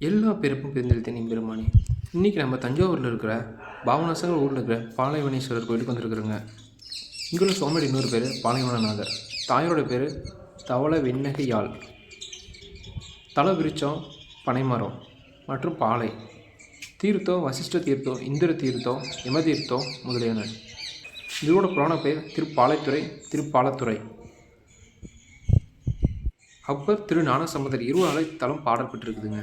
எல்லா பிறப்பும் பிறந்தெடுத்தேன் எம்பெருமானே. இன்றைக்கி நம்ம தஞ்சாவூரில் இருக்கிற பாபநாசங்கள் ஊரில் இருக்கிற பாலைவனேஸ்வரர் கோயிலுக்கு வந்துருக்குறோங்க. இங்குள்ள சுவாமியோட இன்னொரு பேர் பாலைவனநாதர். தாயோட பேர் தவள வெண்ணகையாள். தலை விருச்சம் பனைமரம் மற்றும் பாலை தீர்த்தம் வசிஷ்ட தீர்த்தம், இந்திர தீர்த்தம், யம தீர்த்தம் முதலியன. இதோட புராண பெயர் திருப்பாலைத்துறை, திருப்பாலத்துறை. அப்பர் திரு ஞானசம்பந்தர் இருவரால் தலம் பாடப்பட்டிருக்குதுங்க.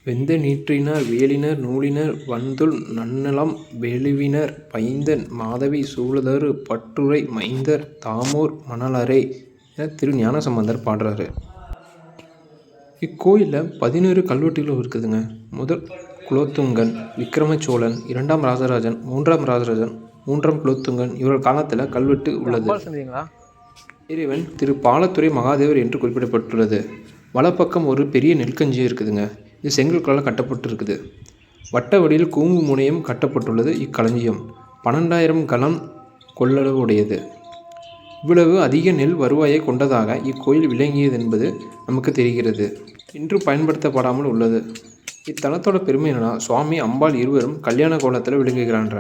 வெந்த நீற்றினர் வேலினர் நூலினர் வந்துள் நன்னலம் வெளுவினர் பைந்தன் மாதவி சூழதரு பற்றுரை மைந்தர் தாமோர் மணலரே என திரு ஞானசம்பந்தர் பாடுறாரு. இக்கோயிலில் 17 கல்வெட்டுகளும் இருக்குதுங்க. முதல் குலோத்துங்கன், விக்ரமச்சோழன், 2ஆம் ராஜராஜன், 3ஆம் ராஜராஜன், 3ஆம் குலோத்துங்கன் இவர்கள் காலத்தில் கல்வெட்டு உள்ளது. இறைவன் திரு பாலத்துறை மகாதேவர் என்று குறிப்பிடப்பட்டுள்ளது. வலப்பக்கம் ஒரு பெரிய நெற்கஞ்சி இருக்குதுங்க. இது செங்கற்களால் கட்டப்பட்டிருக்குது. வட்ட வடிவில் கூம்பு முனையம் கட்டப்பட்டுள்ளது. இக்களஞ்சியம் 12,000 கலம் கொள்ளளவு உடையது. இவ்வளவு அதிக நெல் வருவாயை கொண்டதாக இக்கோயில் விளங்கியது என்பது நமக்கு தெரிகிறது. இன்று பயன்படுத்தப்படாமல் உள்ளது. இத்தலத்தோட பெருமை என்னன்னா, சுவாமி அம்பாள் இருவரும் கல்யாண கோலத்தில் விளங்குகிறான்ற.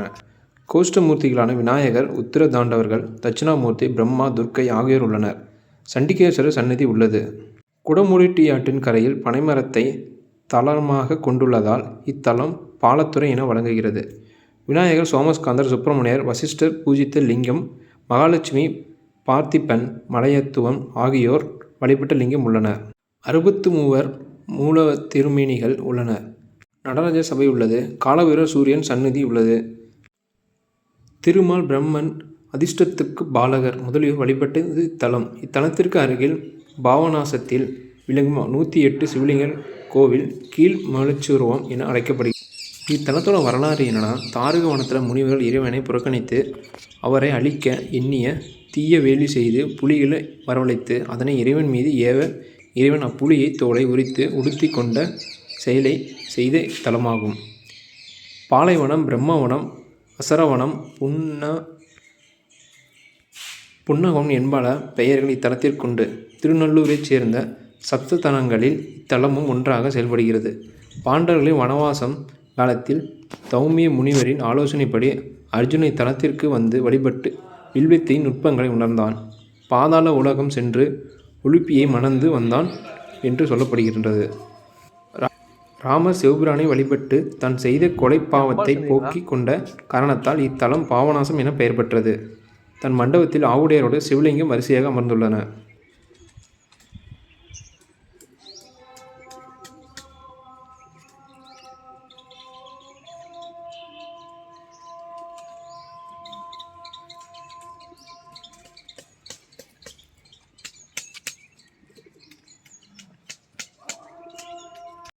கோஷ்டமூர்த்திகளான விநாயகர், உத்திர தாண்டவர்கள், தட்சிணாமூர்த்தி, பிரம்மா, துர்க்கை ஆகியோர் உள்ளனர். சண்டிகேஸ்வரர் சன்னதி உள்ளது. குடமுடிட்டி ஆற்றின் கரையில் பனைமரத்தை தலமாக கொண்டுள்ளதால் இத்தலம் பாலத்துறை என வழங்குகிறது. விநாயகர், சோமஸ்கந்தர், சுப்பிரமணியர், வசிஷ்டர் பூஜித்த லிங்கம், மகாலட்சுமி, பார்த்திபன், மலையத்துவம் ஆகியோர் வழிபட்ட லிங்கம் உள்ளன. 63 மூல திருமேனிகள் உள்ளன. நடராஜ சபை உள்ளது. காலபைரவர் சூரியன் சன்னதி உள்ளது. திருமால், பிரம்மன், அதிர்ஷ்டத்துக்கு பாலகர் முதலியோர் வழிபட்டது இத்தலம். இத்தலத்திற்கு அருகில் பாவநாசத்தில் விளங்கும் 108 சிவலிங்கர் கோவில் கீழ் மலச்சுருவம் என அழைக்கப்படுகிறது. இத்தலத்தோட வரலாறு என்னன்னா, தாரக வனத்தில் முனிவர்கள் இறைவனை புறக்கணித்து அவரை அழிக்க எண்ணிய தீய வேலி செய்து புலிகளை வரவழைத்து அதனை இறைவன் மீது ஏவ இறைவன் அப்புலியை தோலை உரித்து உடுத்தி கொண்ட செயலை செய்த தலமாகும். பாலைவனம், பிரம்மவனம், அசரவனம், புன்னகம் என்பன பெயர்கள் இத்தலத்திற்குண்டு. திருநள்ளூரைச் சேர்ந்த சப்ததலங்களில் இத்தலமும் ஒன்றாக செயல்படுகிறது. பாண்டவர்களின் வனவாசம் காலத்தில் தௌமிய முனிவரின் ஆலோசனைப்படி அர்ஜுனை தலத்திற்கு வந்து வழிபட்டு வில்வித்தையின் நுட்பங்களை உணர்ந்தான். பாதாள உலகம் சென்று உலுப்பியை மணந்து வந்தான் என்று சொல்லப்படுகின்றது. ராமர் சிவபிரானை வழிபட்டு தான் செய்த கொலை பாவத்தை போக்கி கொண்ட காரணத்தால் இத்தலம் பாவநாசம் என பெயர் பெற்றது. தன் மண்டபத்தில் ஆவுடையரோடு சிவலிங்கம் வரிசையாக அமர்ந்துள்ளன.